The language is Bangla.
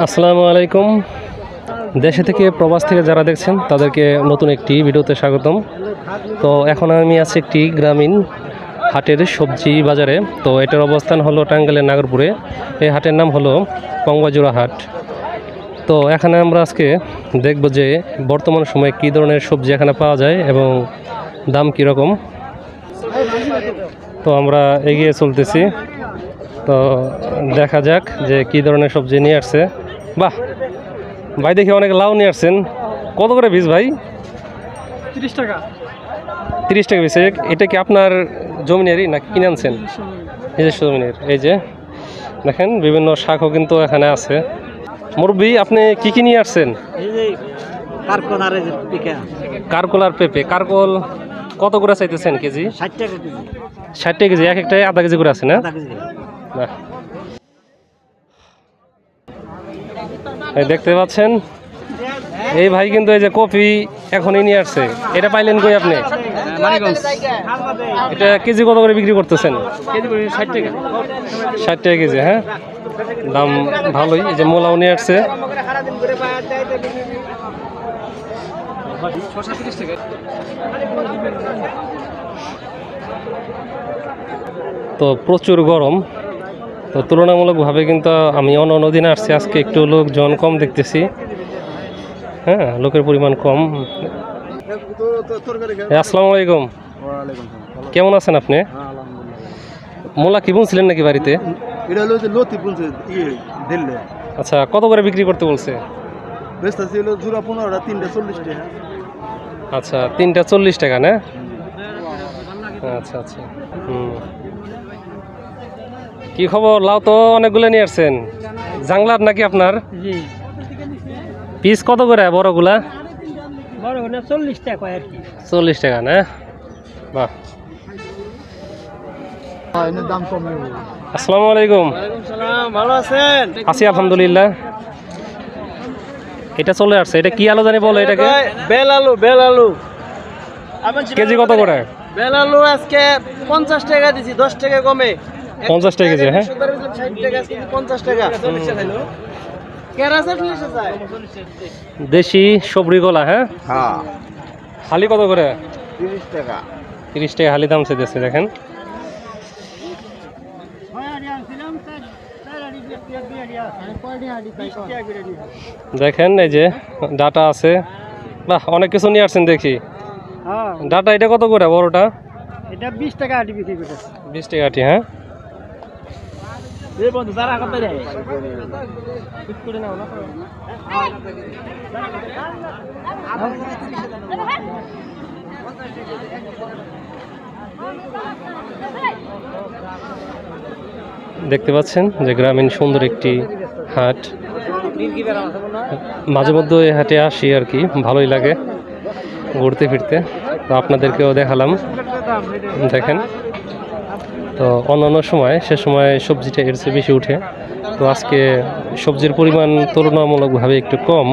আসসালামু আলাইকুম। দেশে থেকে প্রবাস থেকে যারা দেখছেন তাদেরকে নতুন একটি ভিডিওতে স্বাগতম। তো এখন আমি আছি একটি গ্রামীণ হাটের সবজি বাজারে। তো এটার অবস্থান হলো টাঙ্গাইলের নাগরপুরে। এই হাটের নাম হলো পংবাজুরা হাট। তো এখানে আমরা আজকে দেখব যে বর্তমান সময়ে কী ধরনের সবজি এখানে পাওয়া যায় এবং দাম কীরকম। তো আমরা এগিয়ে চলতেছি। তো দেখা যাক যে কী ধরনের সবজি নিয়ে আসছে। বাহ ভাই, দেখি অনেক লাউ নিয়ে আসছেন। কত করে পিস ভাই? 30 টাকা। 30 টাকা পিস। এটা কি আপনার জমিনেরই নাকি কিনে আনছেন? নিজস্ব জমিনের। এই যে দেখেন বিভিন্ন শাকও কিন্তু এখানে আছে। মুরব্বি, আপনি কি কি নিয়ে আসছেন? কারকল আর পেঁপে। কারকল কত করে চাইতেছেন কেজি? 60 টাকা কেজি। 60 টাকা কেজি। এক একটাই আধা কেজি করে আছে না? বাহ, এই দেখতে পাচ্ছেন এই ভাই কিন্তু এই যে কফি এখনই নিয়ে আসছে। এটা পাইলেন কই আপনি? এটা কেজি কত করে বিক্রি করতেছেন? 60 টাকা। 60 টাকা কেজি। হ্যাঁ, দাম ভালোই। এই যে মোলাও নিয়ে আসছে। তো প্রচুর গরম। তো তুলনামূলকভাবে কিন্তু আমি অন্য দিনে আসছি, আজকে একটু লোকজন কম দেখতেছি। হ্যাঁ, লোকের পরিমাণ কম। আসসালামু আলাইকুম। কেমন আছেন আপনি? মোলা কি বুনছিলেন নাকি বাড়িতে? আচ্ছা, কত করে বিক্রি করতে বলছে? আচ্ছা, 3টা 40 টাকা না? আচ্ছা আচ্ছা। কি খবর? লাউ তো অনেকগুলো নিয়ে আসছেন। জাংলার নাকি আপনার? পিস কত করে বড়গুলা? 40 টাকা আর কি। 40 টাকা না? বাহ। আসসালামু আলাইকুম। ভালো আছেন? আছি আলহামদুলিল্লাহ। এটা চলে আসছে। এটা কি আলু জানি বলো এটাকে? বেল আলু। বেল আলু কেজি কত করে? বেল আলু আজকে 50 টাকা দিছি, 10 টাকা কমে। 50 টাকা কেজি। হ্যাঁ, 60 টাকা আজকে 50 টাকা। দেশি সবরি গলা। হ্যাঁ, হালি কত করে? 30 টাকা। 30 টাকা হালি দাম চেয়েছে। দেখেন দেখেন এই যে ডাটা আছে। বাহ, অনেক কিছু নিয়ে আসছেন দেখি। ডাটা এটা কত করে বড়টা? এটা 20 টাকা আটি বিক্রি করতেছে। 20 টাকা আটি। হ্যাঁ, এই বন্ধু যারা কত দেয় ঠিক করে নাও না। দেখতে পাচ্ছেন যে গ্রামীণ সুন্দর একটি হাট। মাঝে মধ্যে এই হাটে আসি আর কি, ভালোই লাগে ঘুরতে ফিরতে। তো আপনাদেরকেও দেখালাম। দেখেন, তো অন্যান্য সময় সে সময় সবজিটা এর চেয়ে বেশি উঠে। তো আজকে সবজির পরিমাণ তুলনামূলকভাবে একটু কম।